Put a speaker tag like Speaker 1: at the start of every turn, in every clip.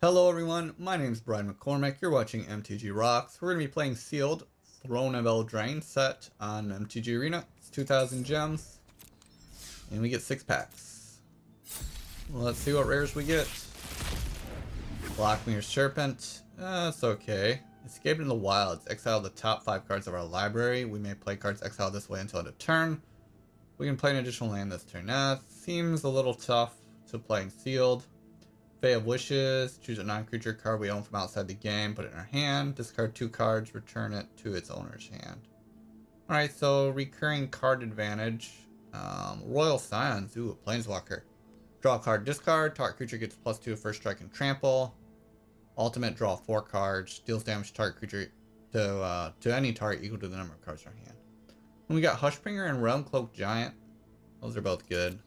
Speaker 1: Hello everyone, my name is Brian McCormick, you're watching MTG Rocks. We're going to be playing Sealed Throne of Eldraine set on MTG Arena. It's 2,000 gems, and we get 6 packs. Let's see what rares we get. Blockmir's Serpent, it's okay. Escaped in the Wilds, exile the top 5 cards of our library. We may play cards exiled this way until end of turn. We can play an additional land this turn. Seems a little tough to playing Sealed. Fae of Wishes, choose a non-creature card we own from outside the game, put it in our hand, discard 2 cards, return it to its owner's hand. Alright, so recurring card advantage. Royal Scions, ooh, a Planeswalker. Draw a card, discard, target creature gets +2 first strike and trample. Ultimate, draw 4 cards, deals damage to target creature to any target equal to the number of cards in our hand. And we got Hushbringer and Realm Cloak Giant. Those are both good.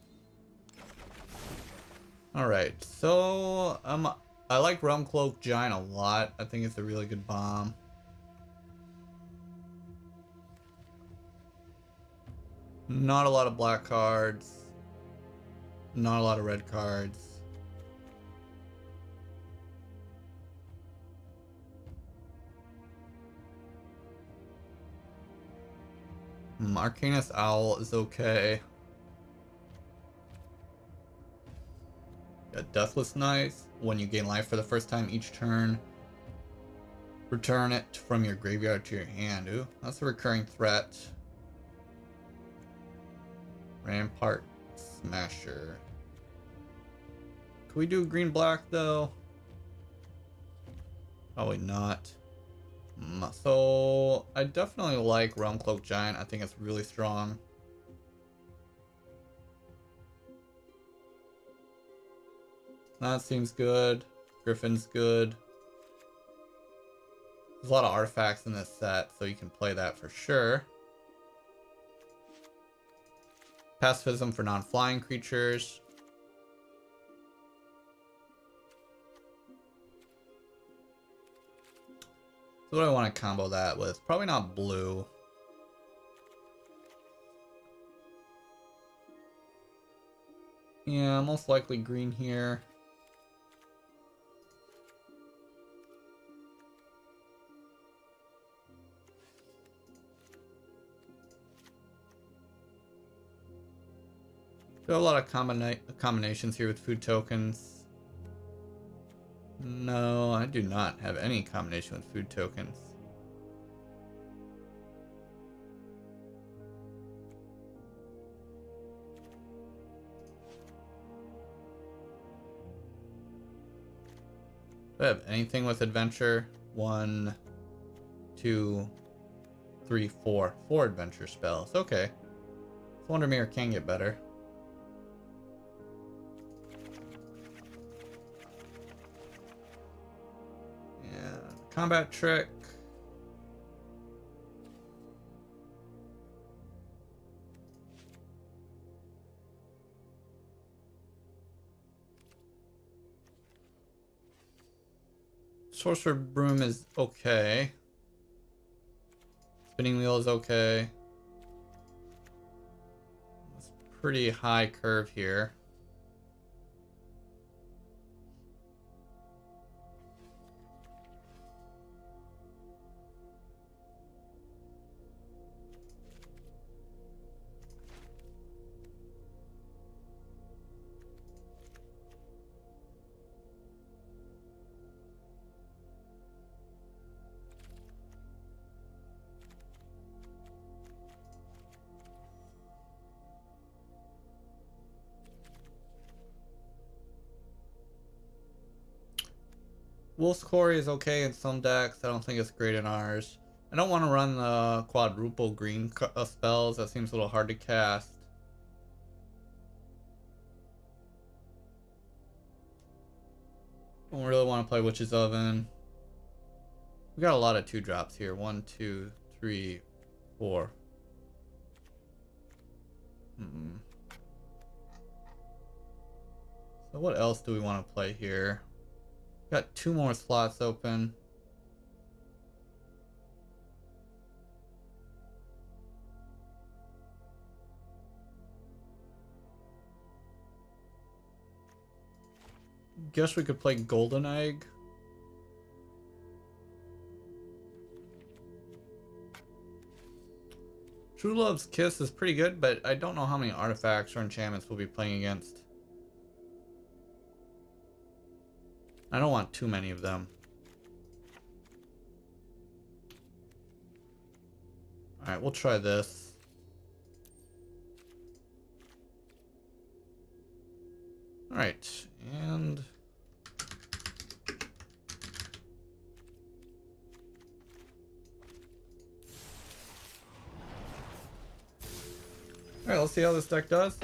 Speaker 1: Alright, so I like Realm Cloak Giant a lot. I think it's a really good bomb. Not a lot of black cards. Not a lot of red cards. Arcanist Owl is okay. Got Deathless Knights. When you gain life for the first time each turn, return it from your graveyard to your hand. Ooh, that's a recurring threat. Rampart Smasher. Can we do green-black though? Probably not. So I definitely like Realm Cloak Giant. I think it's really strong. That seems good. Griffin's good. There's a lot of artifacts in this set, so you can play that for sure. Pacifism for non-flying creatures. So what do I want to combo that with? Probably not blue. Yeah, most likely green here. Got a lot of combinations here with food tokens. No, I do not have any combination with food tokens. Do I have anything with adventure? 1, 2, 3, 4. 4 adventure spells. Okay. Wonder Mirror can get better. Combat Trick. Sorcerer Broom is okay. Spinning Wheel is okay. It's pretty high curve here. Wolf's Quarry is okay in some decks. I don't think it's great in ours. I don't want to run the quadruple green spells. That seems a little hard to cast. Don't really want to play Witch's Oven. We got a lot of 2-drops here. 1, 2, 3, 4. So what else do we want to play here? Got 2 more slots open. guess we could play Golden Egg. True Love's Kiss is pretty good, but I don't know how many artifacts or enchantments we'll be playing against. I don't want too many of them. Alright, we'll try this. Alright, and... Alright, let's see how this deck does.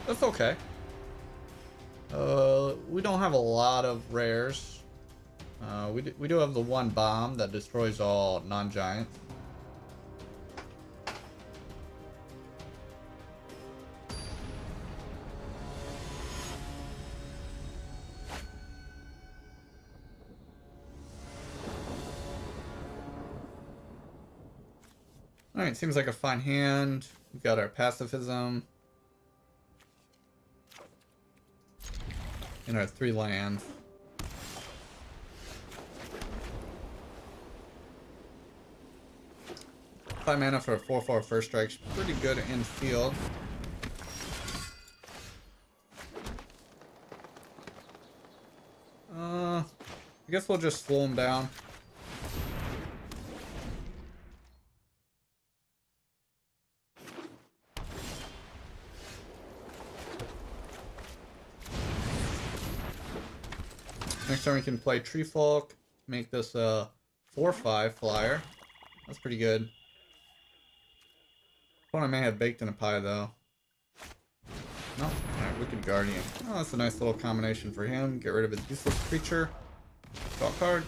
Speaker 1: That's okay. We don't have a lot of rares. We do have the one bomb that destroys all non-giants. Alright, seems like a fine hand. We've got our pacifism. And our 3 lands. 5 mana for a 4/4 first strike's pretty good in field. I guess we'll just slow him down. Next time we can play Tree Folk, make this a 4/5 flyer. That's pretty good. Opponent may have baked in a pie though. No, alright, Wicked Guardian. Oh, that's a nice little combination for him. Get rid of his useless creature. Draw a card.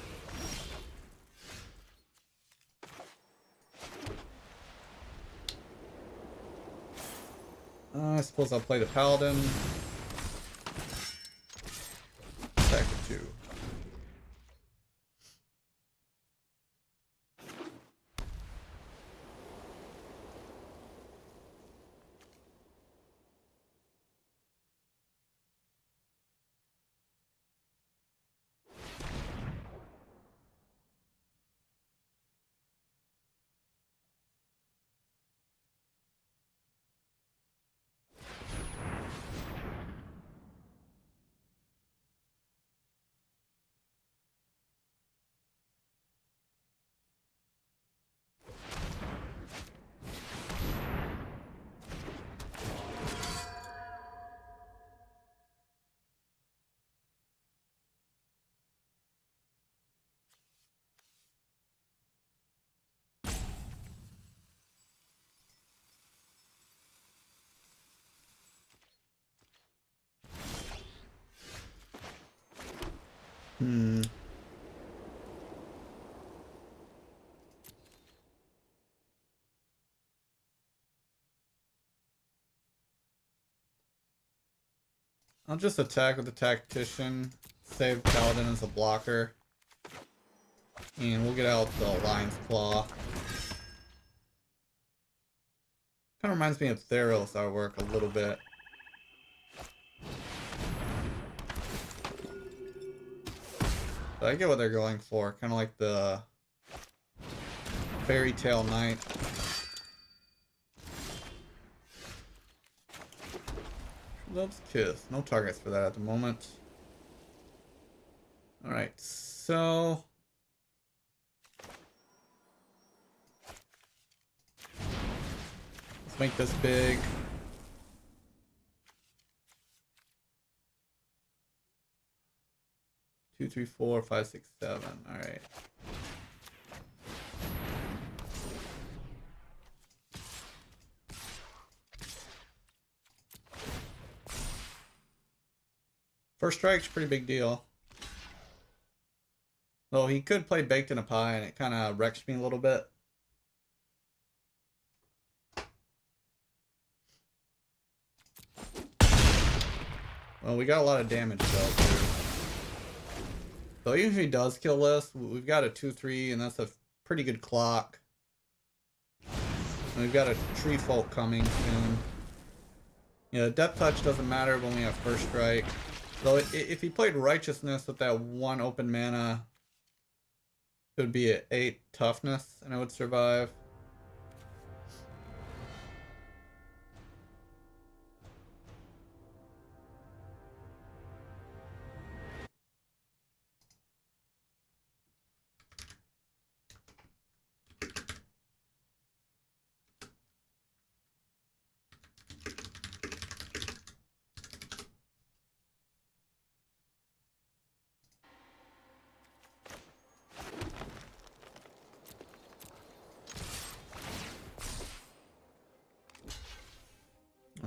Speaker 1: I suppose I'll play the Paladin. Attack at 2. I'll just attack with the Tactician, save Paladin as a blocker, and we'll get out the Lion's Claw. Kind of reminds me of Theros artwork a little bit. But I get what they're going for, kind of like the Fairy Tale Knight. Love's Kiss. No targets for that at the moment. Alright, so... let's make this big. Two, three, 4, 5, 6, 7. Alright. First strike's a pretty big deal. Though he could play Baked in a Pie and it kind of wrecks me a little bit. Well, we got a lot of damage though, too. So even if he does kill this, we've got a 2/3 and that's a pretty good clock. And we've got a Tree Folk coming soon. Yeah, Death Touch doesn't matter when we have first strike. So if he played Righteousness with that 1 open mana, it would be at 8 toughness and it would survive.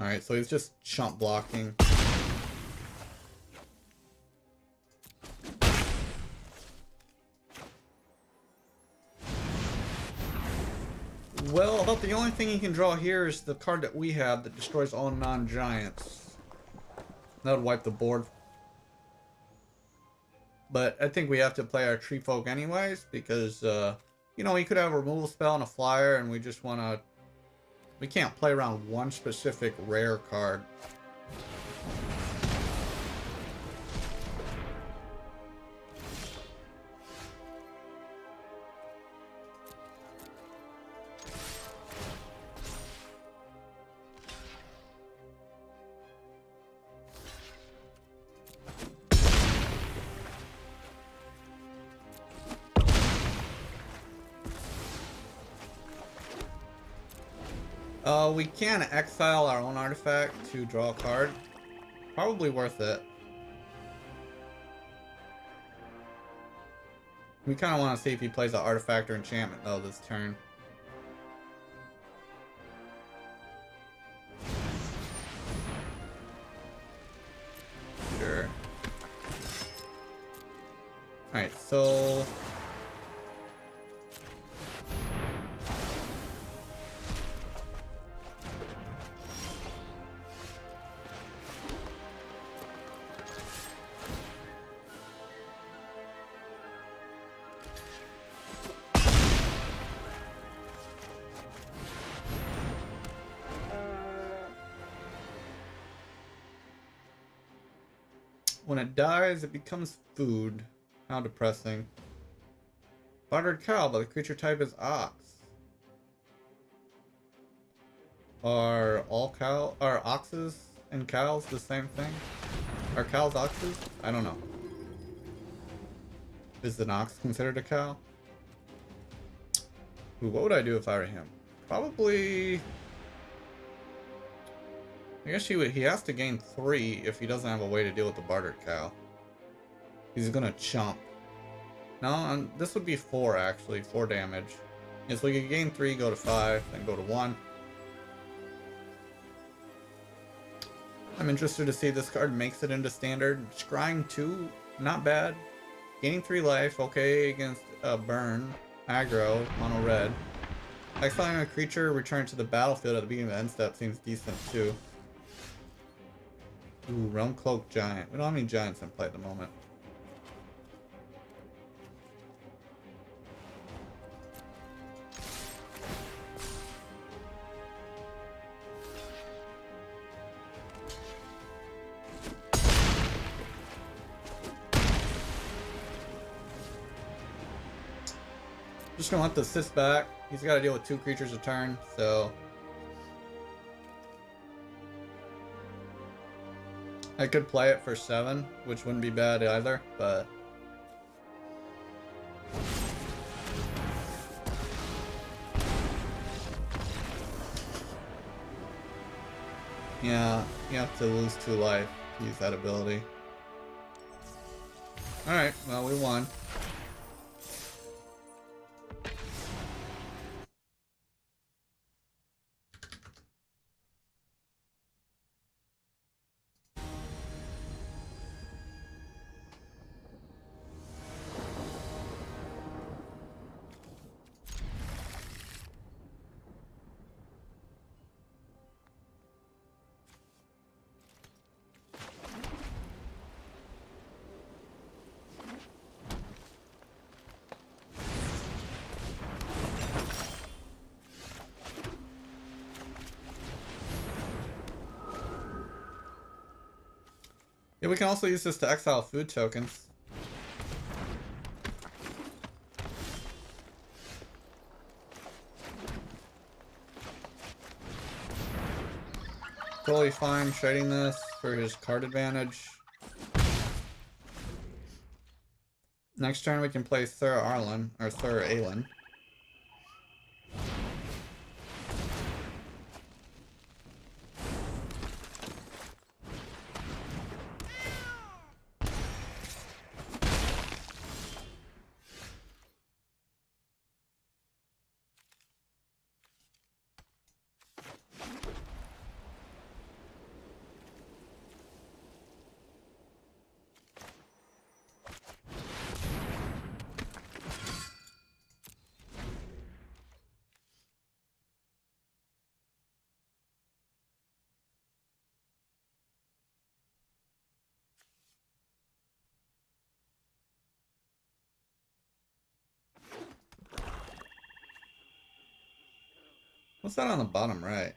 Speaker 1: Alright, so he's just chump blocking. Well, about the only thing he can draw here is the card that we have that destroys all non-giants. That would wipe the board. But I think we have to play our Tree Folk anyways, because, you know, he could have a removal spell and a flyer, and we just want to... We can't play around one specific rare card. We can exile our own artifact to draw a card. Probably worth it. We kind of want to see if he plays an artifact or enchantment though this turn. Sure. Alright, so... When it dies, it becomes food. How depressing. Bartered cow, but the creature type is ox. Are oxes and cows the same thing? Are cows oxes? I don't know. Is an ox considered a cow? Ooh, what would I do if I were him? Probably... I guess he has to gain 3 if he doesn't have a way to deal with the bartered cow. He's gonna chump. No, this would be 4 actually, 4 damage. Yeah, so he could gain 3, go to 5, then go to 1. I'm interested to see if this card makes it into standard. Scrying 2, not bad. Gaining 3 life, okay against burn, aggro, mono red. Exiling a creature, return to the battlefield at the beginning of the end step seems decent too. Ooh, Realm Cloak Giant. We don't have any giants in play at the moment. Just gonna let the assist back. He's got to deal with 2 creatures a turn, so... I could play it for 7, which wouldn't be bad either, but... Yeah, you have to lose 2 life to use that ability. Alright, well, we won. we can also use this to exile food tokens. Totally fine trading this for his card advantage. Next turn we can play Sir Arlen, or Sir Aelin. What's that on the bottom right?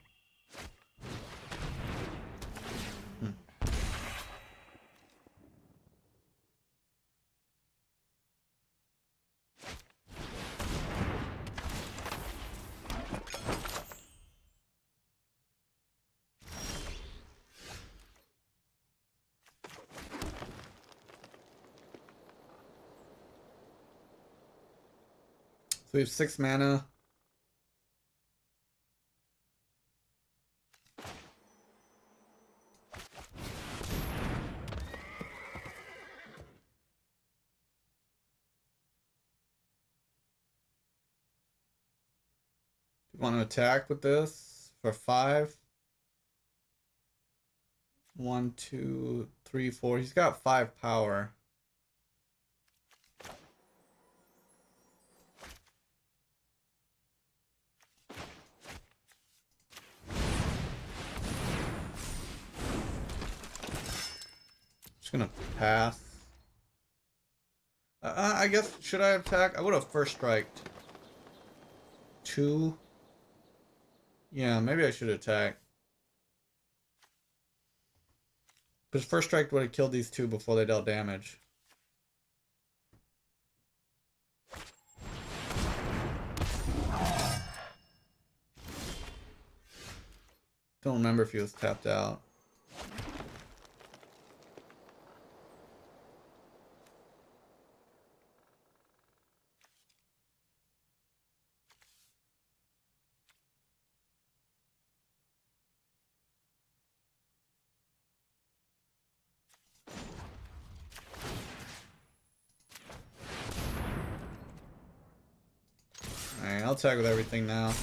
Speaker 1: So we have 6 mana. We want to attack with this for 5. 1, 2, 3, 4. He's got 5 power. Just gonna pass. I guess, should I attack? I would have first striked. 2. Yeah, maybe I should attack. Because first strike would have killed these 2 before they dealt damage. Don't remember if he was tapped out. Alright, I'll tag with everything now.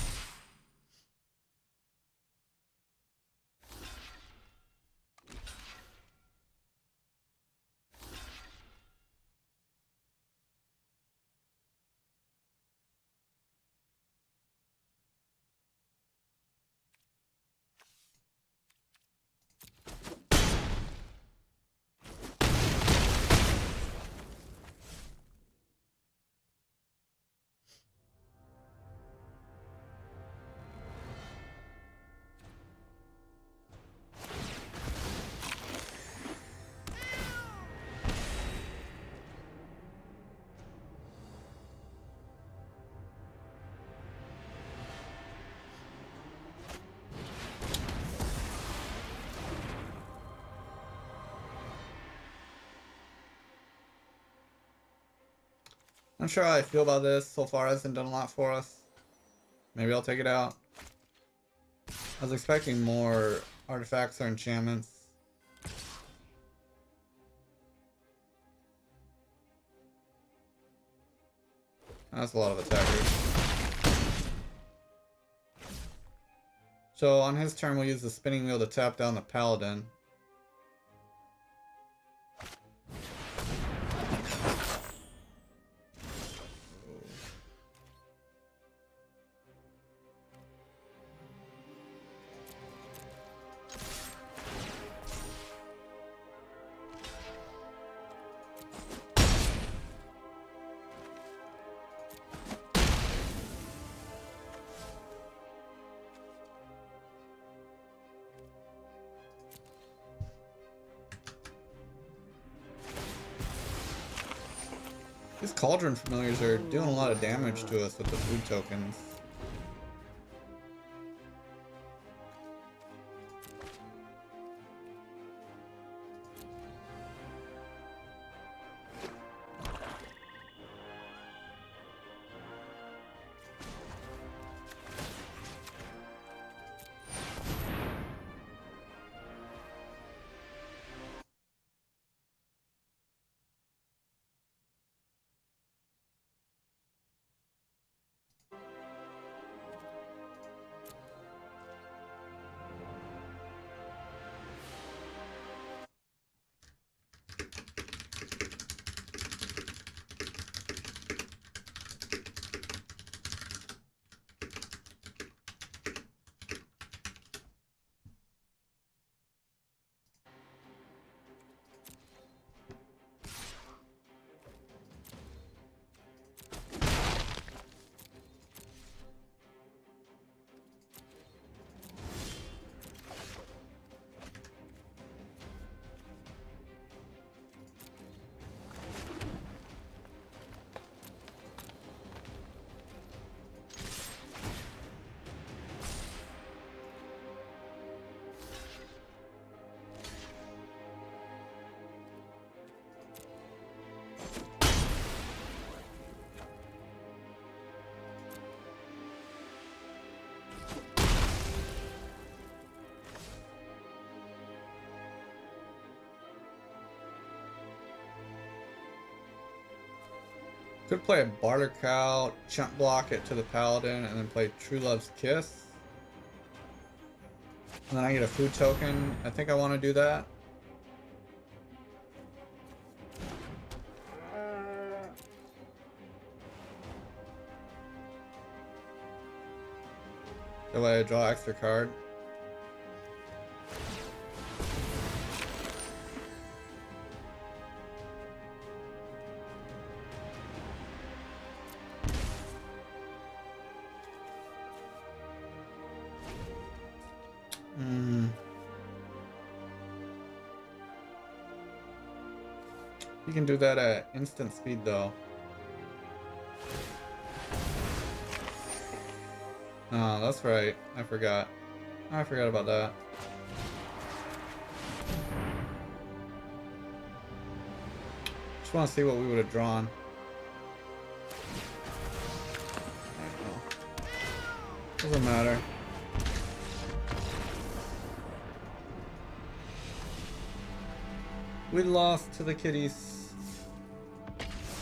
Speaker 1: I'm sure how I feel about this. So far hasn't done a lot for us. Maybe I'll take it out. I was expecting more artifacts or enchantments. That's a lot of attackers. So on his turn we'll use the spinning wheel to tap down the paladin. These Cauldron Familiars are doing a lot of damage to us with the food tokens. Could play a Barter Cow, chunk block it to the Paladin, and then play True Love's Kiss. And then I get a food token. I think I want to do that. That way I draw extra card. You can do that at instant speed though. Oh, that's right. I forgot. I forgot about that. Just want to see what we would have drawn. I don't know. Doesn't matter. We lost to the kitties.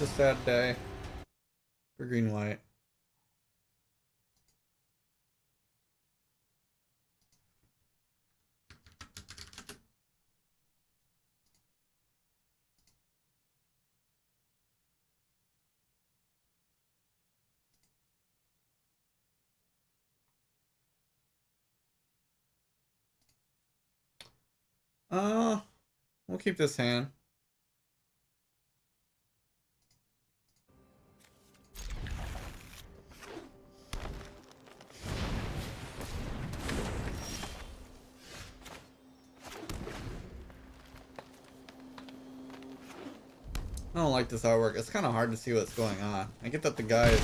Speaker 1: It's a sad day for green white. We'll keep this hand. I don't like this artwork. It's kind of hard to see what's going on. I get that the guy is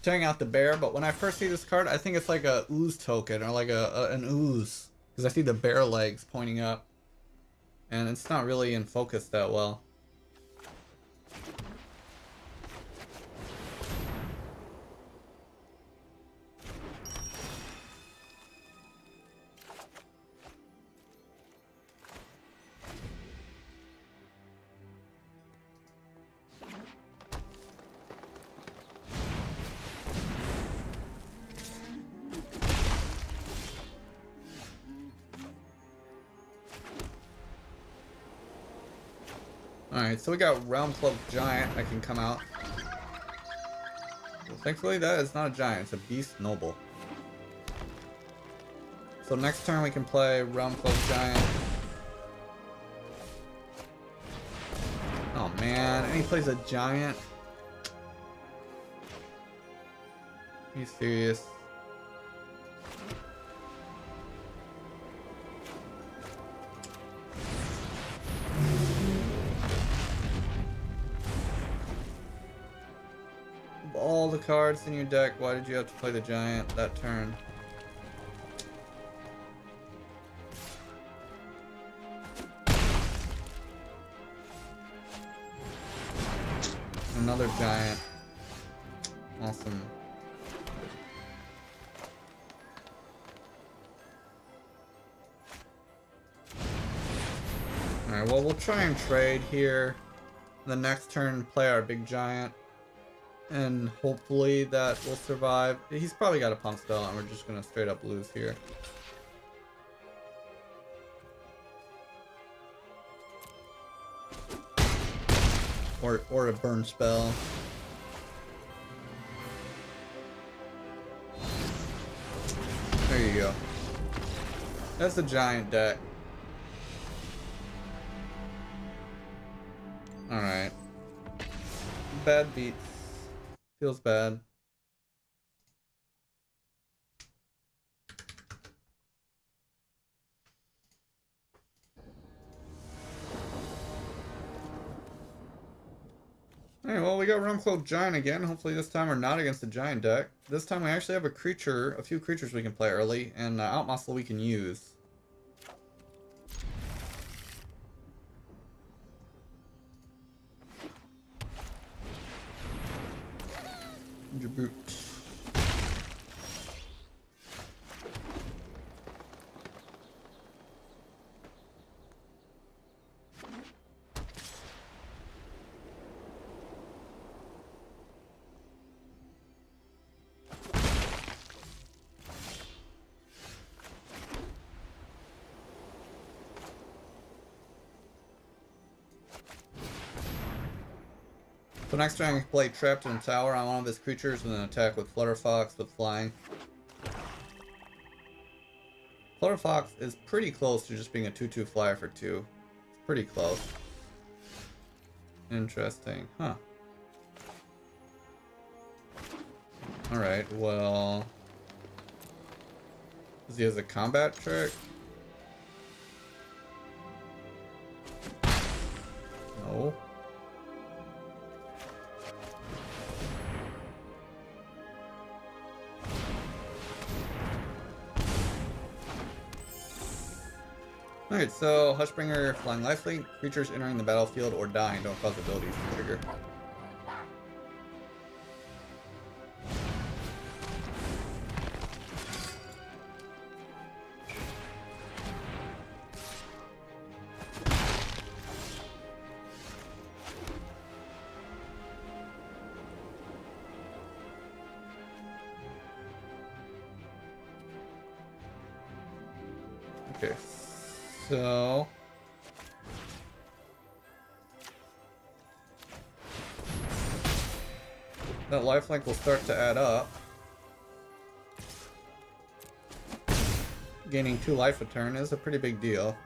Speaker 1: tearing out the bear, but when I first see this card, I think it's like a ooze token or like an ooze, because I see the bear legs pointing up, and it's not really in focus that well. Alright, so we got Realm Cloak Giant that can come out. Well, thankfully that is not a giant, it's a Beast Noble. So next turn we can play Realm Cloak Giant. Oh man, and he plays a giant. Are you serious? Of all the cards in your deck, why did you have to play the giant that turn? Another giant. Awesome. Alright, well, we'll try and trade here. The next turn, play our big giant. And hopefully that will survive. He's probably got a pump spell, and we're just gonna straight up lose here. Or a burn spell. There you go. That's a giant deck. Alright. Bad beats. Feels bad. Alright, well, we got Realmcloak Giant again. Hopefully this time we're not against the giant deck. This time we actually have a few creatures we can play early, and Outmuscle we can use. Boot. So next turn I can play Trapped in a Tower on one of his creatures and then attack with Flutterfox with flying. Flutterfox is pretty close to just being a 2/2 flyer for 2. It's pretty close. Interesting. Huh. Alright, well... Does he have a combat trick? No. Alright, so Hushbringer, Flying Lifelink, creatures entering the battlefield or dying don't cause abilities to trigger. Okay. So that lifelink will start to add up. Gaining 2 life a turn is a pretty big deal.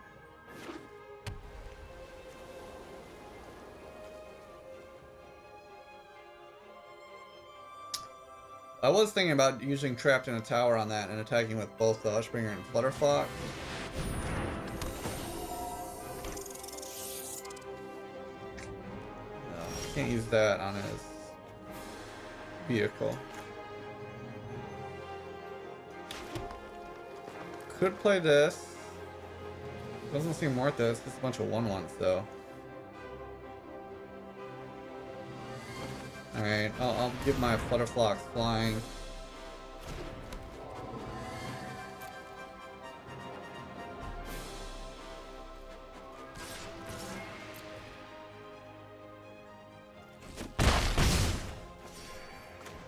Speaker 1: I was thinking about using Trapped in a Tower on that and attacking with both the Hushbringer and Flutterfox. Can't use that on his vehicle. Could play this. Doesn't seem worth this. It's a bunch of 1/1s though. Alright, I'll give my Flutterfox flying.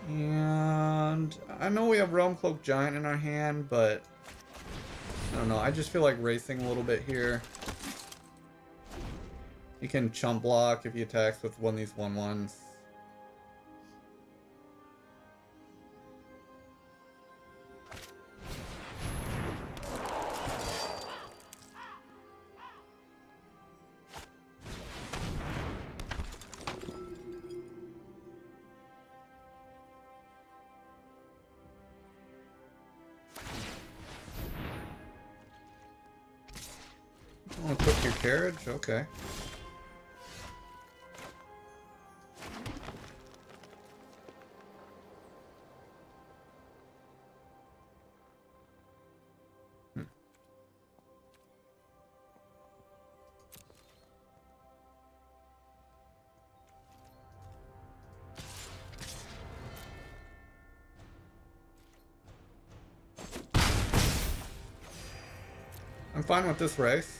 Speaker 1: And I know we have Realmcloak Giant in our hand, but I don't know. I just feel like racing a little bit here. He can chump block if he attacks with one of these 1/1s. Oh, cook your carriage? Okay. I'm fine with this race.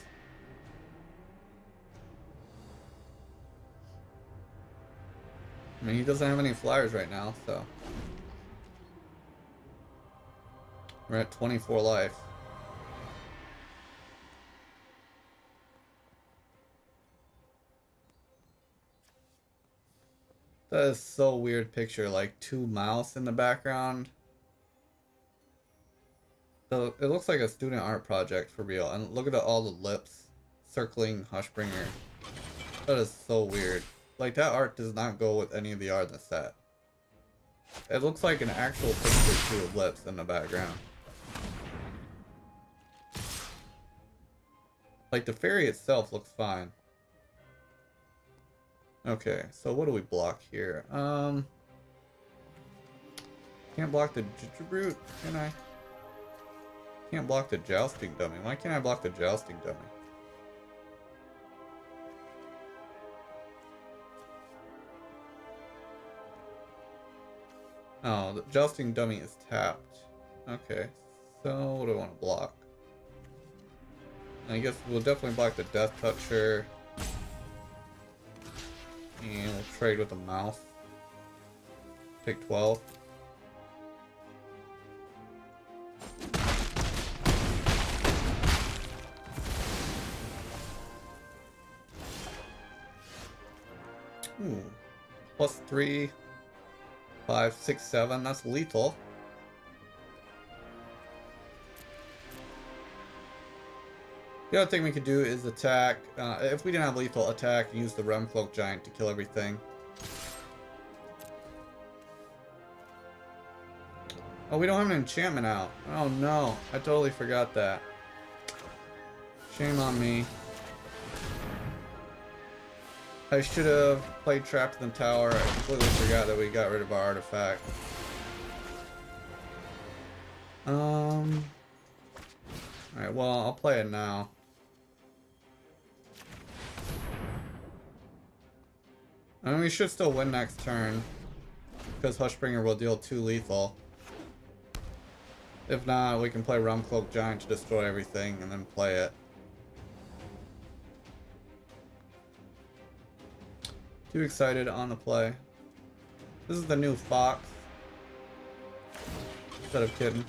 Speaker 1: I mean, he doesn't have any flyers right now, so. We're at 24 life. That is so weird picture, like 2 mouse in the background. So it looks like a student art project for real. And look at all the lips circling Hushbringer. That is so weird. Like, that art does not go with any of the art in the set. It looks like an actual picture too of lips in the background. Like, the fairy itself looks fine. Okay, so what do we block here? Can't block the Brute, can I? Can't block the Jousting Dummy. Why can't I block the Jousting Dummy? Oh, the Jousting Dummy is tapped. Okay, so what do I want to block? I guess we'll definitely block the Death Toucher. And we'll trade with the mouse. Take 12. Ooh. +3, 5, 6, 7. That's lethal. The other thing we could do is attack. If we didn't have lethal, attack and use the Realm Cloak Giant to kill everything. Oh, we don't have an enchantment out. Oh no, I totally forgot that. Shame on me. I should have played Trapped in the Tower. I completely forgot that we got rid of our artifact. Alright, well, I'll play it now. I mean, we should still win next turn, because Hushbringer will deal 2 lethal. If not, we can play Realm Cloak Giant to destroy everything, and then play it. Too excited on the play. This is the new Fox. Instead of Kitten.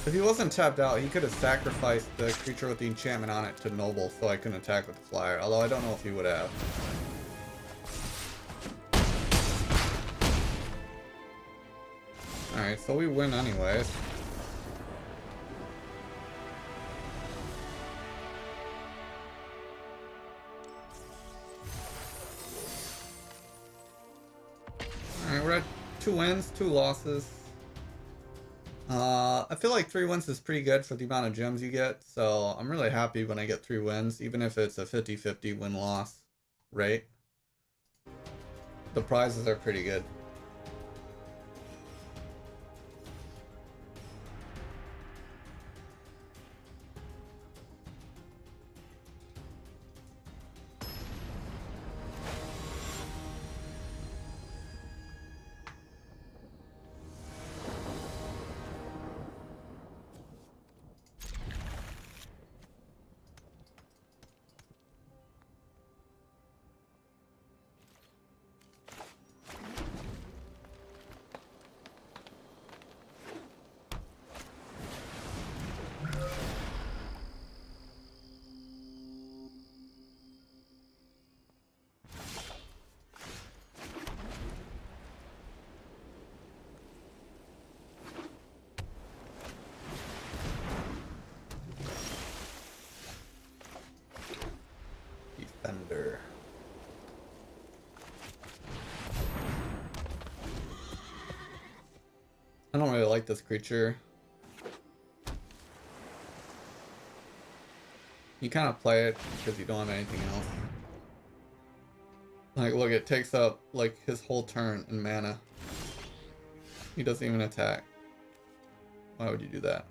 Speaker 1: If he wasn't tapped out, he could have sacrificed the creature with the enchantment on it to Noble, so I couldn't attack with the flyer. Although I don't know if he would have. Alright, so we win anyways. Alright, we're at 2 wins, 2 losses. I feel like 3 wins is pretty good for the amount of gems you get, so I'm really happy when I get 3 wins, even if it's a 50-50 win-loss rate. The prizes are pretty good. Defender. I don't really like this creature. You kind of play it because you don't have anything else. Like, look, it takes up, like, his whole turn in mana. He doesn't even attack. Why would you do that?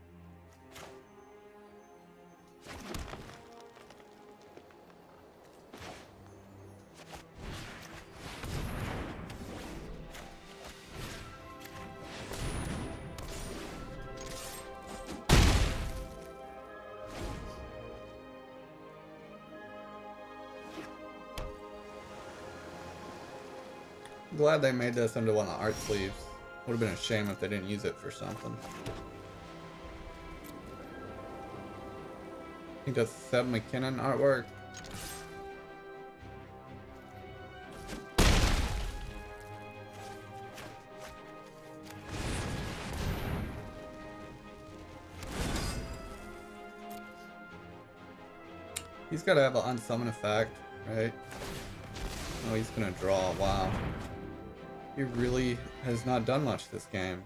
Speaker 1: glad they made this into one of the art sleeves. Would have been a shame if they didn't use it for something. I think that's Seb McKinnon artwork. He's got to have an unsummon effect, right? Oh, he's gonna draw. Wow. He really has not done much this game.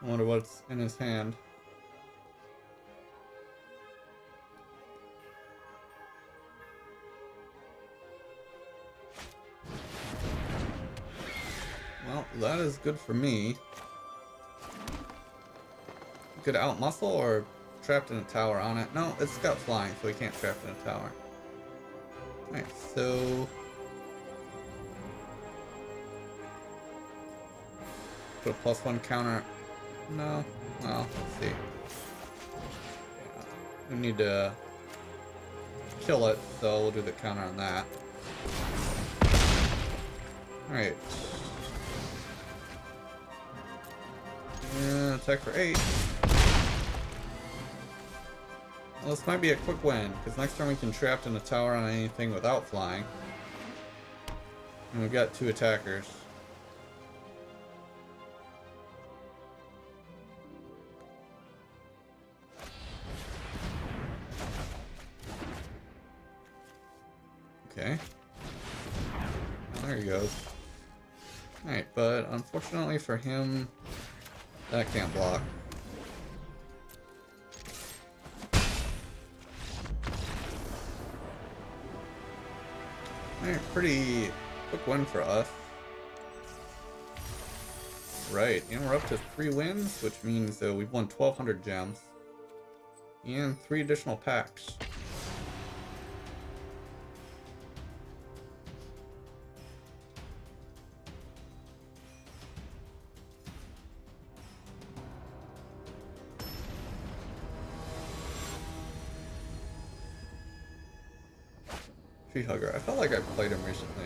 Speaker 1: I wonder what's in his hand. Well, that is good for me. Could outmuscle or trapped in a tower on it? No, it's got flying, so he can't trap in a tower. Alright, so put a +1 counter. No. Well, let's see. Yeah, we need to kill it, so we'll do the counter on that. Alright. Yeah, attack for 8. Well, this might be a quick win, because next turn we can trap in a tower on anything without flying. And we've got 2 attackers. Okay. Well, there he goes. Alright, but unfortunately for him, that can't block. Alright, pretty quick win for us. Right, and we're up to 3 wins, which means we've won 1,200 gems. And 3 additional packs. Tree Hugger. I felt like I played him recently.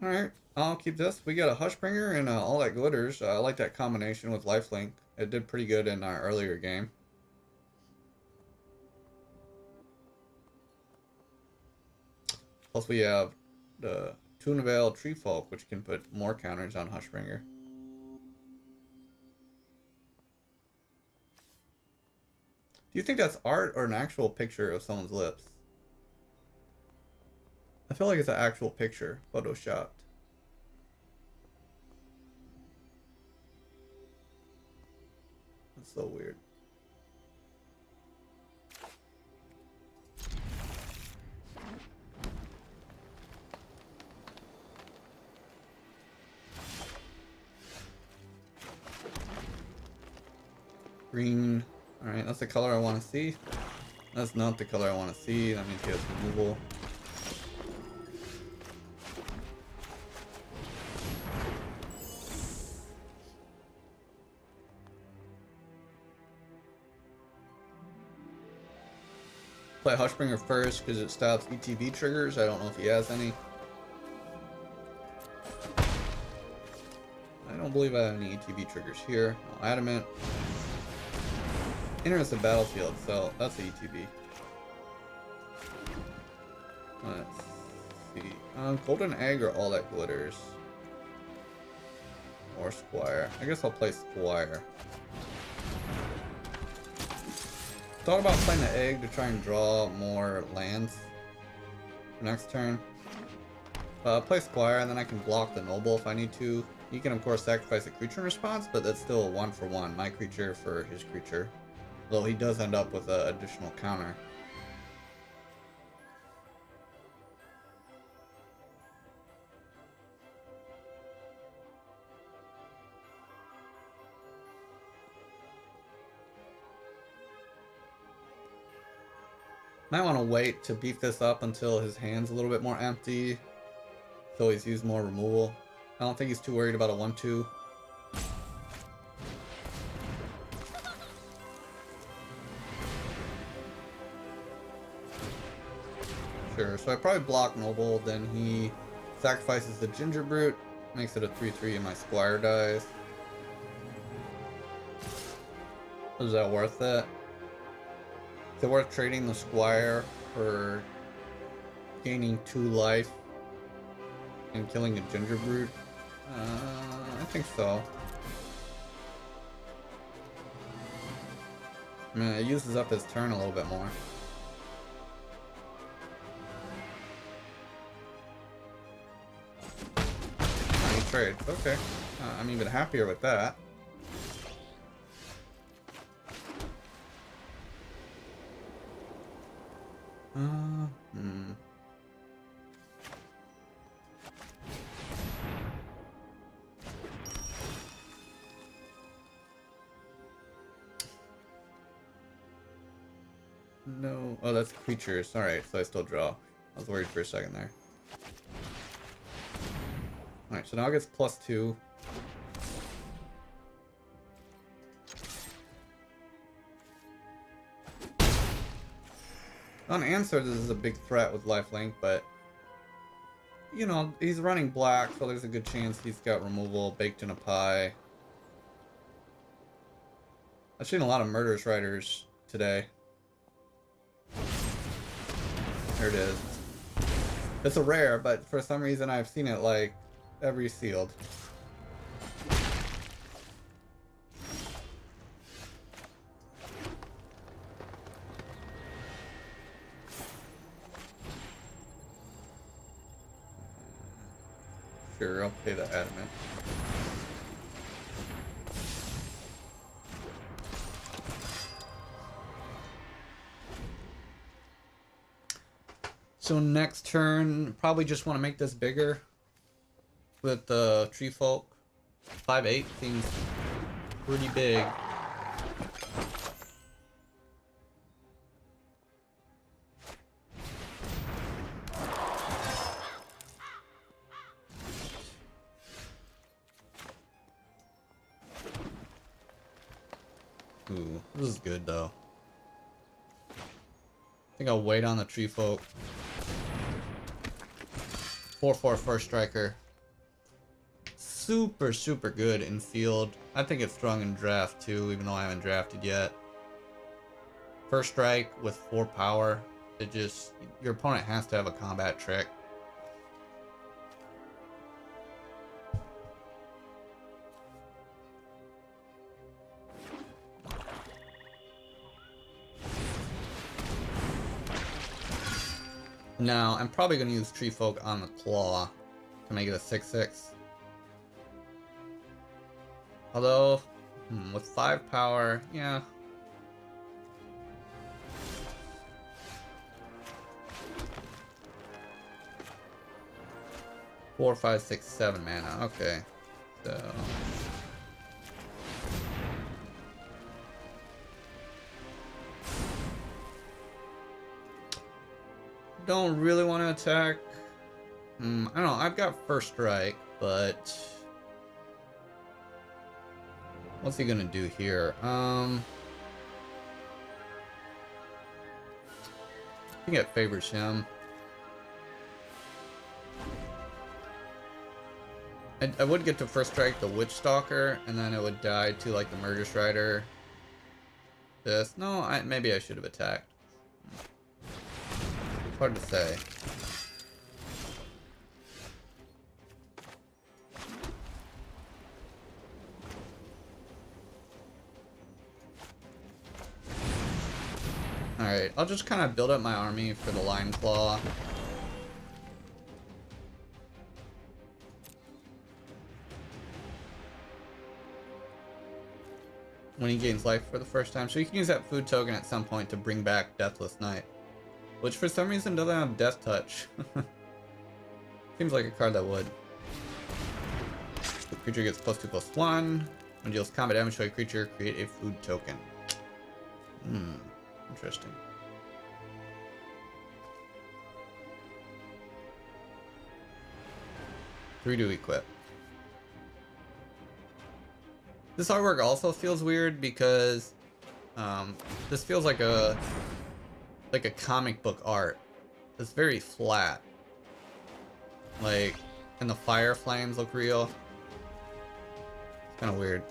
Speaker 1: Alright, I'll keep this. We got a Hushbringer and all that glitters. I like that combination with Lifelink. It did pretty good in our earlier game. Plus we have the Tunavale Tree Folk, which can put more counters on Hushbringer. Do you think that's art or an actual picture of someone's lips? I feel like it's an actual picture, photoshopped. That's so weird. Green. Alright, that's the color I want to see. That's not the color I want to see. That means he has removal. Play Hushbringer first because it stops ETB triggers. I don't know if he has any. I don't believe I have any ETB triggers here. No Adamant. Enters the battlefield, so that's the ETB. Let's see. Golden Egg or all that glitters. Or Squire. I guess I'll play Squire. Thought about playing the egg to try and draw more lands for next turn. Play Squire and then I can block the Noble if I need to. You can of course sacrifice a creature in response, but that's still a 1-for-1. My creature for his creature. Though he does end up with an additional counter. Might want to wait to beef this up until his hand's a little bit more empty. So he's used more removal. I don't think he's too worried about a 1-2. Sure, so I probably block Noble, then he sacrifices the Ginger Brute, makes it a 3/3 and my Squire dies. Is that worth it? Is it worth trading the Squire for gaining 2 life and killing a Ginger Brute? I think so. I mean, it uses up his turn a little bit more. He trades. Okay. I'm even happier with that. No. Oh, that's creatures. Alright, so I still draw. I was worried for a second there. Alright, so now it gets +2. Unanswered, this is a big threat with lifelink, but you know, he's running black, so there's a good chance he's got removal baked in a pie. I've seen a lot of Murderous Riders today. There it is. It's a rare, but for some reason I've seen it like every sealed. Sure, I'll pay the adamant. So next turn, probably just want to make this bigger with the Tree Folk. 5/8 seems pretty big. Ooh, this is good though. I think I'll wait on the Tree Folk. 4/4 first striker. Super, super good in field. I think it's strong in draft too, even though I haven't drafted yet. First strike with 4 power. It just, your opponent has to have a combat trick. Now, I'm probably going to use Tree Folk on the Claw to make it a 6/6. Although, with 5 power, yeah. Four, 5, 6, 7 mana. Okay, so don't really want to attack. I don't know. I've got first strike, but what's he gonna do here? I think it favors him. I would get to first strike the Witch Stalker, and then it would die to like the Murderous Rider. This no, maybe I should have attacked. It's hard to say. Alright, I'll just kind of build up my army for the Line Claw. When he gains life for the first time. So you can use that food token at some point to bring back Deathless Knight. Which for some reason doesn't have Death Touch. Seems like a card that would. The creature gets +2/+1. When deals combat damage to a creature, create a food token. Interesting. Three to equip. This artwork also feels weird because this feels like a comic book art. It's very flat. Like, and the fire flames look real. It's kind of weird.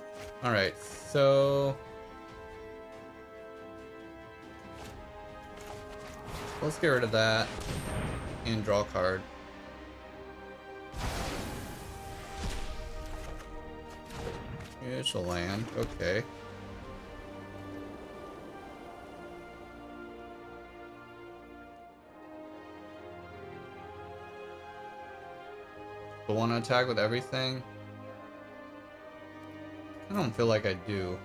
Speaker 1: Alright, so... let's get rid of that and draw a card. It's a land, okay. I want to attack with everything? I don't feel like I do.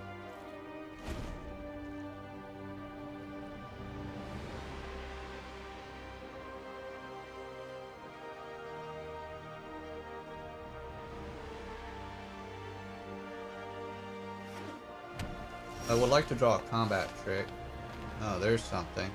Speaker 1: I would like to draw a combat trick. Oh, there's something.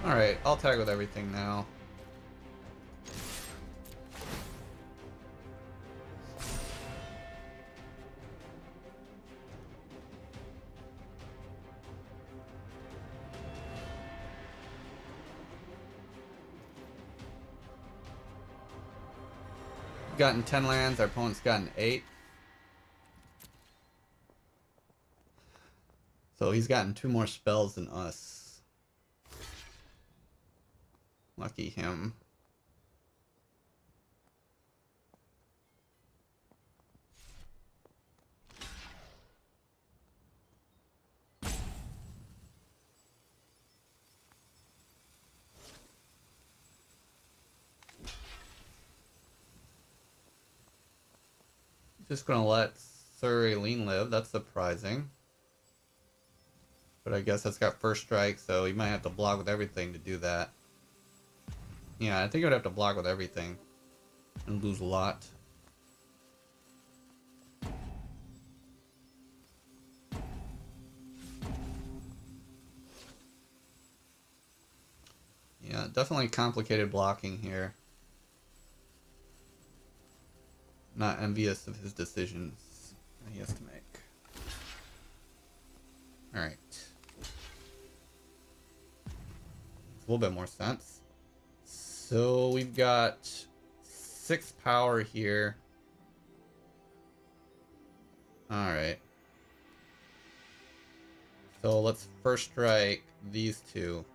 Speaker 1: Alright, I'll tag with everything now. Gotten 10 lands, our opponent's gotten 8. So he's gotten 2 more spells than us. Lucky him. Just gonna let Sir Eldraine live. That's surprising. But I guess that's got first strike, so he might have to block with everything to do that. Yeah, I think he would have to block with everything and lose a lot. Yeah, definitely complicated blocking here. Not envious of his decisions that he has to make. Alright. A little bit more sense. So we've got 6 power here. Alright. So let's first strike these 2.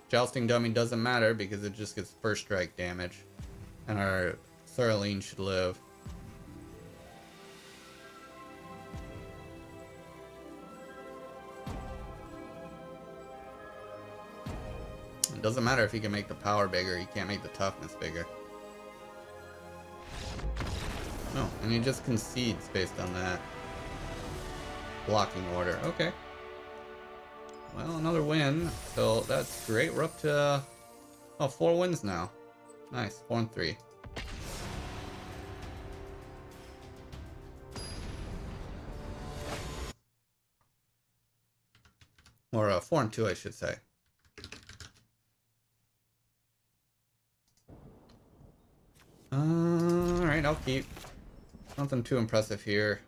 Speaker 1: Jousting Dummy doesn't matter because it just gets first strike damage. And our Sir Eldraine should live. It doesn't matter if he can make the power bigger, he can't make the toughness bigger. Oh, and he just concedes based on that blocking order. Okay. Well, another win, so that's great. We're up to 4 wins now. Nice, 4 and 3. Or 4 and 2, I should say. Alright, I'll keep. Nothing too impressive here.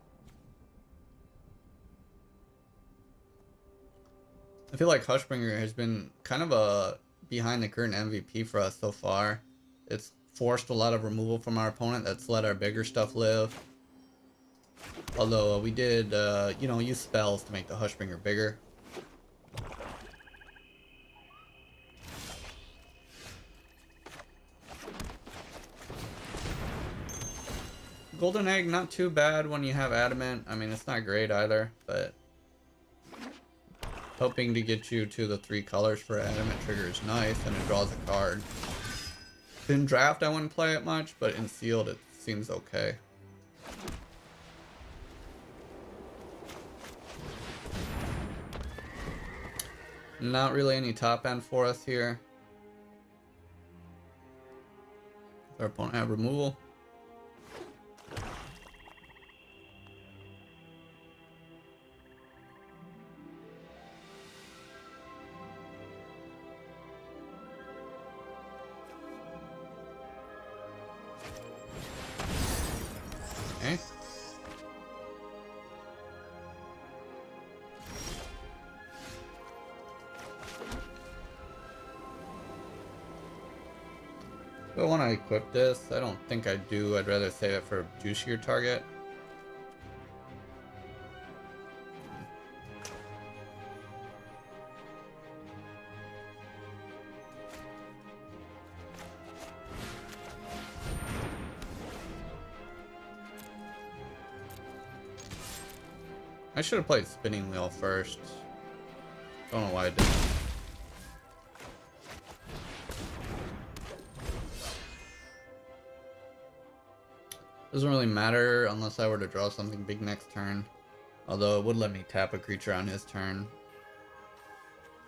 Speaker 1: I feel like Hushbringer has been kind of a behind the curtain MVP for us so far. It's forced a lot of removal from our opponent that's let our bigger stuff live. Although we did, you know, use spells to make the Hushbringer bigger. Golden Egg, not too bad when you have Adamant. I mean, it's not great either, but hoping to get you to the 3 colors for Adamant trigger is nice, and it draws a card. In draft, I wouldn't play it much, but in sealed, it seems okay. Not really any top end for us here. Our opponent have removal. Do I want to equip this? I don't think I do. I'd rather save it for a juicier target. I should have played Spinning Wheel first. Don't know why I didn't. Doesn't really matter unless I were to draw something big next turn. Although it would let me tap a creature on his turn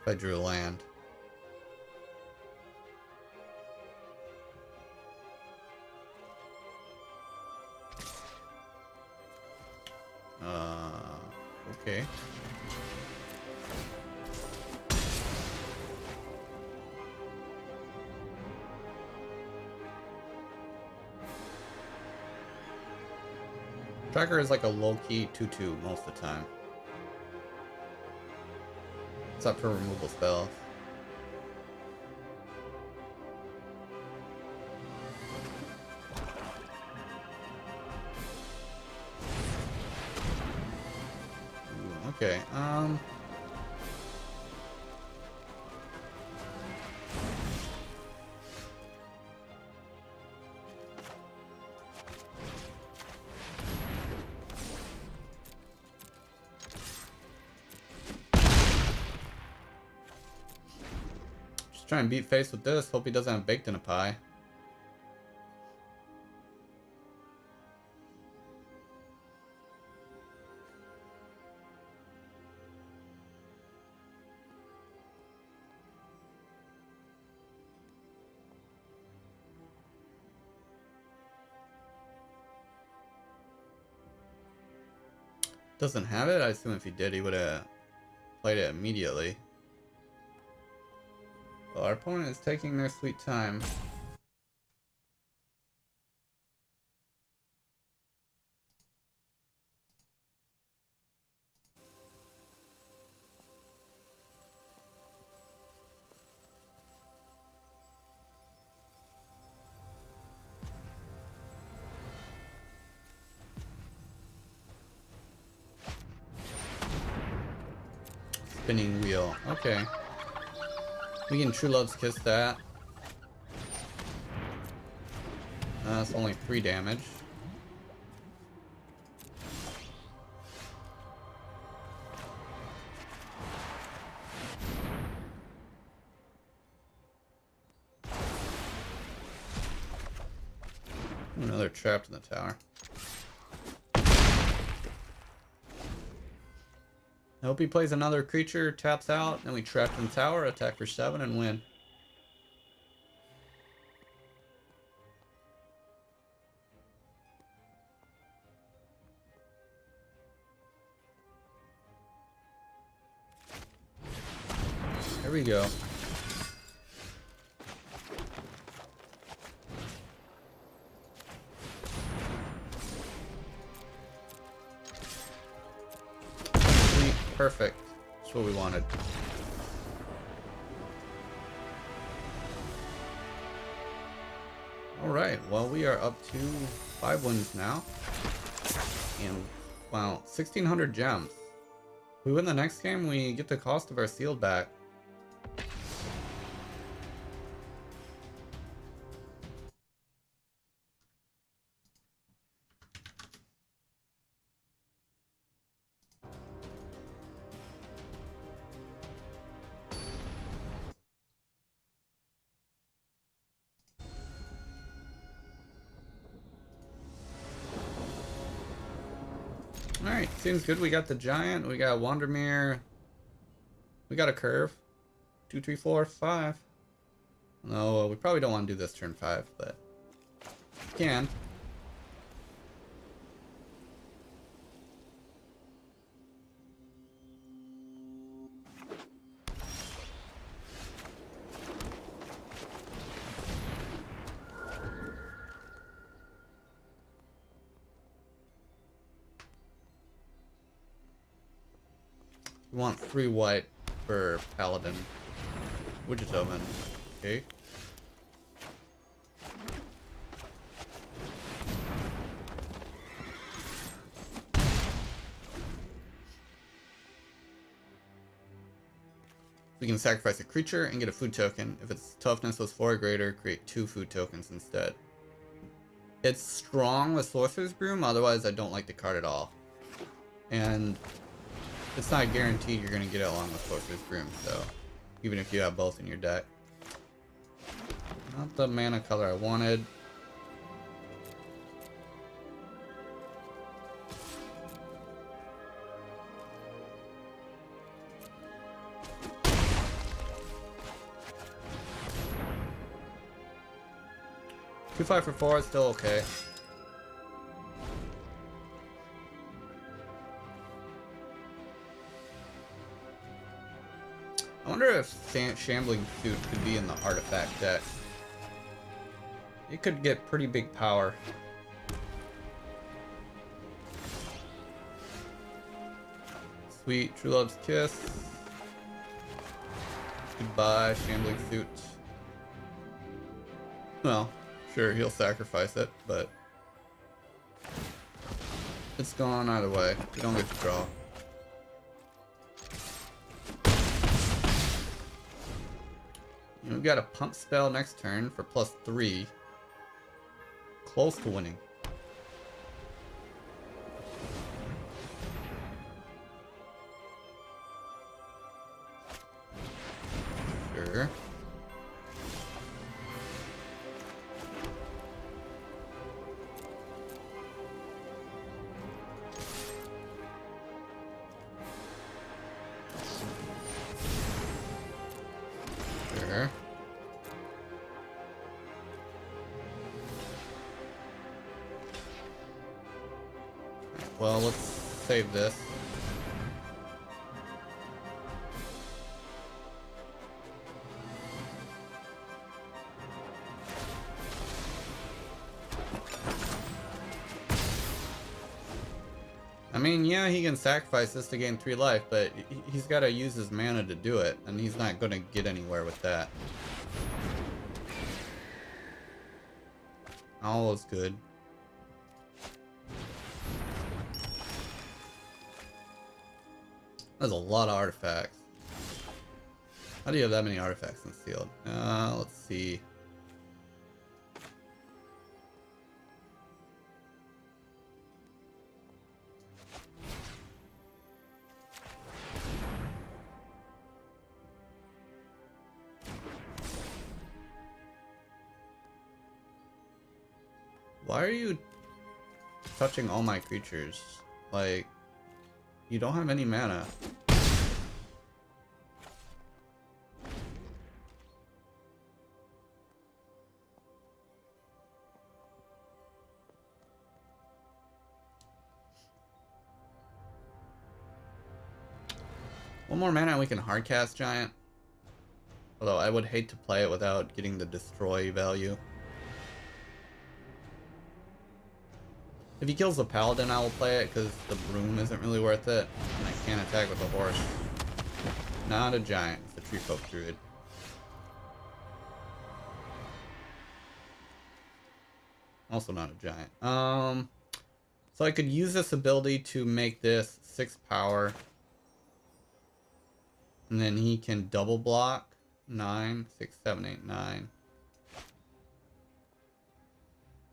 Speaker 1: if I drew a land. Okay. Tracker is like a low-key 2/2 most of the time. Except for removal spells. Ooh, okay, just try and beat face with this. Hope he doesn't have baked in a pie. Doesn't have it? I assume if he did, he would have played it immediately. Well, our opponent is taking their sweet time. Spinning wheel. Okay. We can True Love's Kiss that. That's only 3 damage. Another trapped in the tower. I hope he plays another creature, taps out, then we trap in the tower, attack for 7, and win. There we go. Sweet, perfect. That's what we wanted. Alright, well we are up to 5 wins now. And wow, 1,600 gems. If we win the next game, we get the cost of our sealed back. Alright, seems good. We got the giant, we got Wandermere, we got a curve. 2, 3, 4, 5. No, we probably don't want to do this turn 5, but we can. We want 3 white for Paladin. Widget Omen. Okay. We can sacrifice a creature and get a food token. If its toughness was 4 or greater, create 2 food tokens instead. It's strong with Sorcerer's Broom, otherwise I don't like the card at all. And it's not guaranteed you're going to get it along with Sorcerer's Broom, so even if you have both in your deck. Not the mana color I wanted. Two 5 for 4 is still okay. I wonder if Shambling Suit could be in the artifact deck. It could get pretty big power. Sweet True Love's Kiss. Goodbye, Shambling Suit. Well, sure, he'll sacrifice it, but it's gone either way. We don't get to draw. We've got a pump spell next turn for +3. Close to winning. Sure. Sure. Well, let's save this. I mean, yeah, he can sacrifice this to gain 3 life, but he's got to use his mana to do it, and he's not going to get anywhere with that. All is good. That's a lot of artifacts. How do you have that many artifacts concealed? Let's see. Why are you touching all my creatures? Like, you don't have any mana. One more mana and we can hardcast Giant. Although I would hate to play it without getting the destroy value. If he kills the Paladin, I will play it because the Broom isn't really worth it. And I can't attack with a horse. Not a Giant, it's a Tree Folk Druid. Also not a Giant. So I could use this ability to make this 6 power. And then he can double block 9, 6, 7, 8, 9.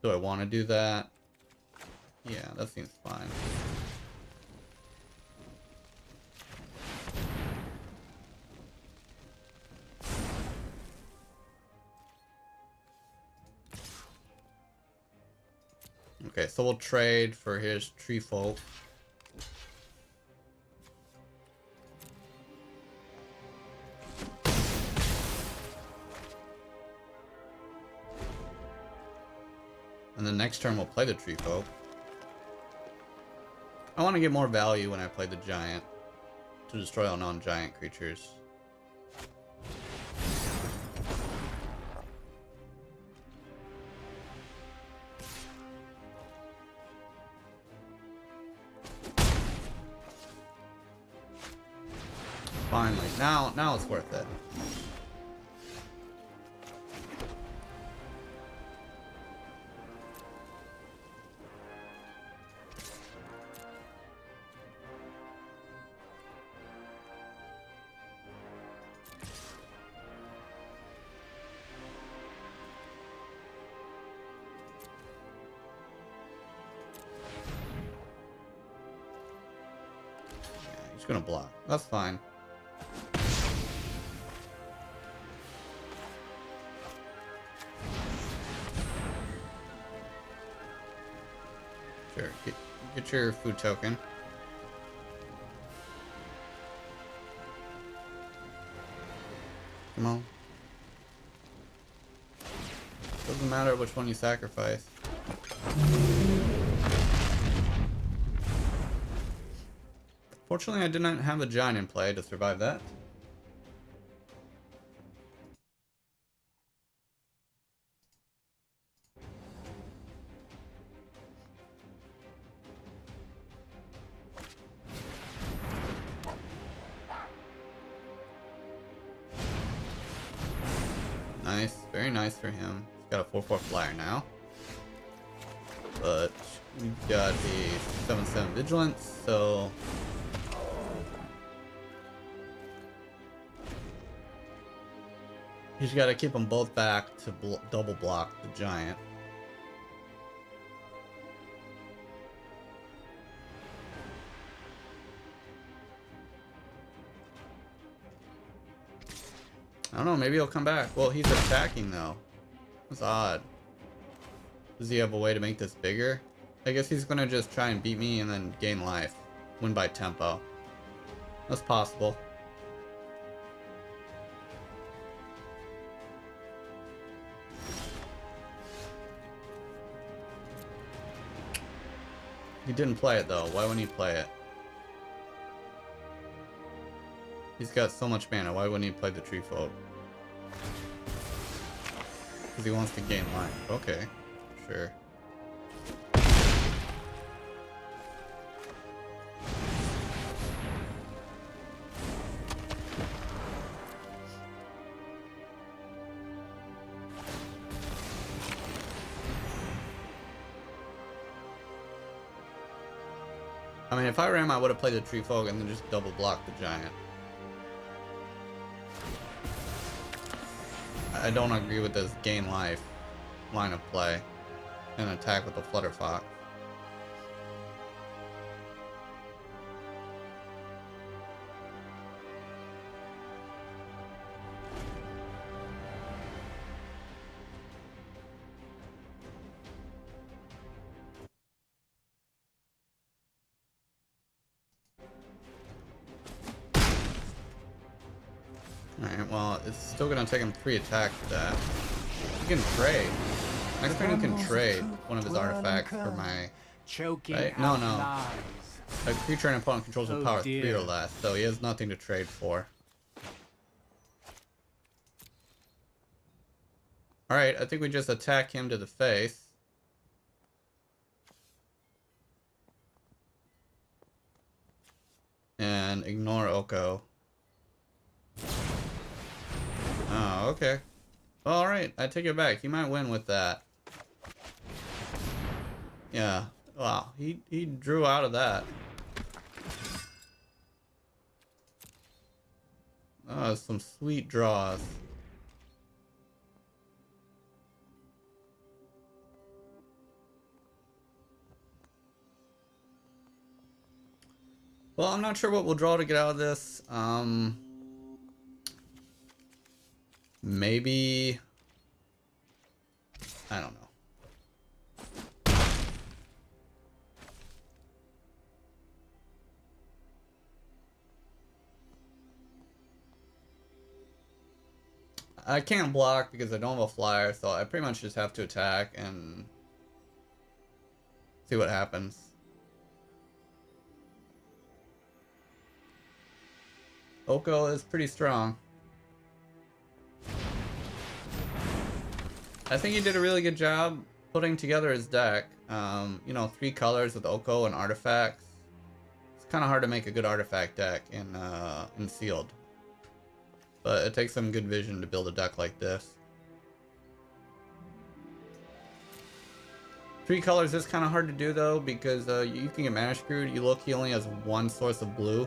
Speaker 1: Do I want to do that? Yeah, that seems fine. Okay, so we'll trade for his Tree Folk. And then next turn we'll play the Tree Folk. I want to get more value when I play the Giant to destroy all non-giant creatures. Finally, now it's worth it. Just gonna block. That's fine. Sure. Get your food token. Come on. Doesn't matter which one you sacrifice. Fortunately, I did not have the giant in play to survive that. Nice, very nice for him. He's got a 4/4 flyer now. But we've got a 7/7 vigilance, so he's got to keep them both back to double block the giant. I don't know, maybe he'll come back. Well, he's attacking though. That's odd. Does he have a way to make this bigger? I guess he's gonna just try and beat me and then gain life. Win by tempo. That's possible. He didn't play it though. Why wouldn't he play it? He's got so much mana. Why wouldn't he play the tree folk? Because he wants to gain life. Okay. Sure. I mean, if I were him, I would have played the tree folk and then just double blocked the giant. I don't agree with this gain life line of play and attack with the Flutter Fox. Alright, well, it's still gonna take him 3 attacks for that. He can trade. Next turn he can trade one of his artifacts for my... Right? No. A creature an opponent controls with power 3 or less, so he has nothing to trade for. Alright, I think we just attack him to the face. And ignore Oko. Oh, okay. Alright, I take it back. He might win with that. Yeah. Wow, he drew out of that. Oh, some sweet draws. Well, I'm not sure what we'll draw to get out of this. Maybe... I don't know. I can't block because I don't have a flyer, so I pretty much just have to attack and see what happens. Oko is pretty strong. I think he did a really good job putting together his deck. You know, 3 colors with Oko and artifacts. It's kind of hard to make a good artifact deck in Sealed. But it takes some good vision to build a deck like this. 3 colors is kind of hard to do though, because you can get mana screwed. You look, he only has 1 source of blue.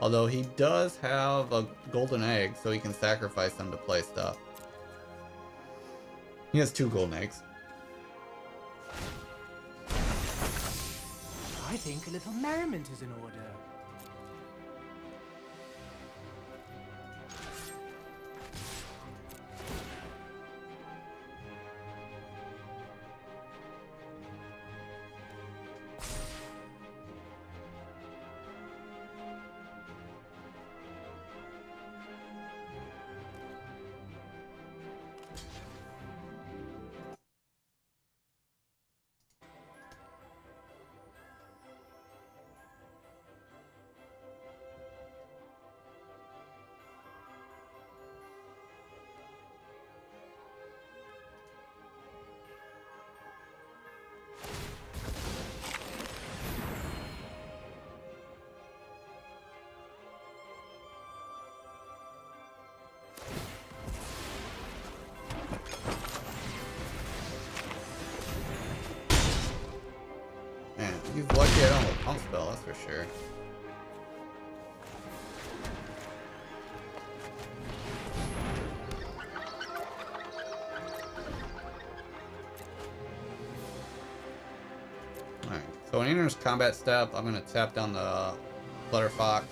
Speaker 1: Although he does have a golden egg, so he can sacrifice them to play stuff. He has 2 golden eggs.
Speaker 2: I think a little merriment is in order.
Speaker 1: Yeah, I don't have a pump spell, that's for sure. Alright, so when he enters combat step, I'm gonna tap down the Flutter Fox.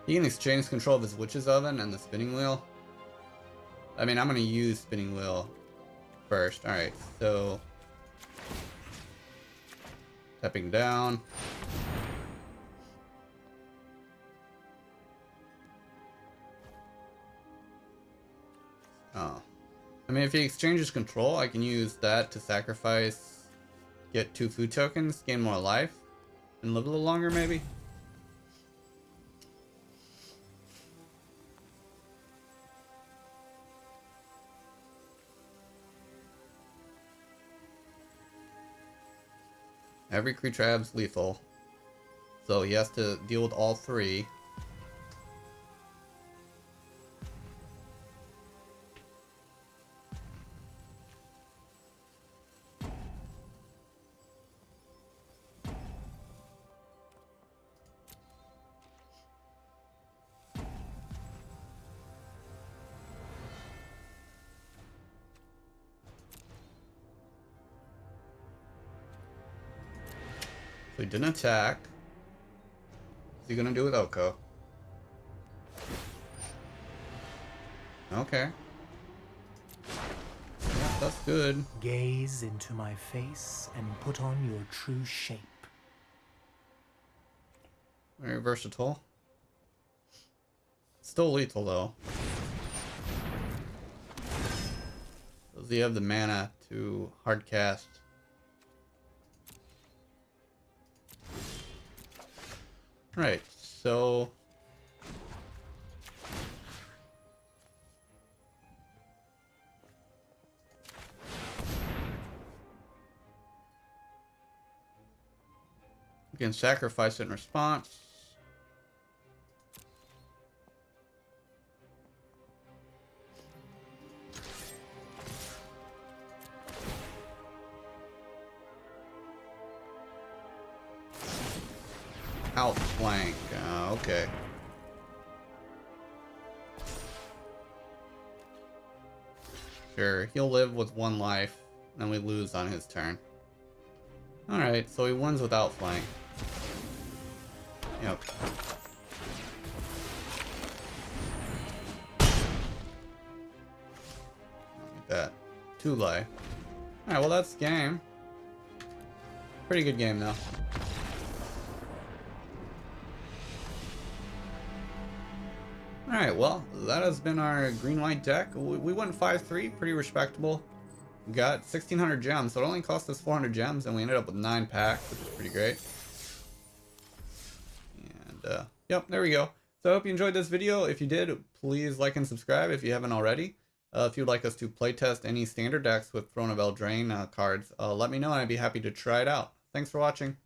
Speaker 1: He can exchange control of his Witch's Oven and the Spinning Wheel. I mean, I'm gonna use Spinning Wheel first. Alright, so tapping down. Oh. I mean, if he exchanges control, I can use that to sacrifice, get 2 food tokens, gain more life, and live a little longer, maybe? Every creature has lethal, so he has to deal with all 3. So he didn't attack. What's he gonna do with Oko? Okay. Yeah, that's good.
Speaker 2: Gaze into my face and put on your true shape.
Speaker 1: Very versatile. Still lethal though. Does he have the mana to hard cast? Right, so you can sacrifice it in response. Outflank. Okay. Sure, he'll live with 1 life, then we lose on his turn. Alright, so he wins with outflank. Yep. Like that. 2 life. Alright, well that's game. Pretty good game though. Alright, well, that has been our green-white deck. We went 5-3, pretty respectable. We got 1,600 gems, so it only cost us 400 gems, and we ended up with 9 packs, which is pretty great. And, yep, there we go. So I hope you enjoyed this video. If you did, please like and subscribe if you haven't already. If you'd like us to playtest any standard decks with Throne of Eldraine cards, let me know, and I'd be happy to try it out. Thanks for watching.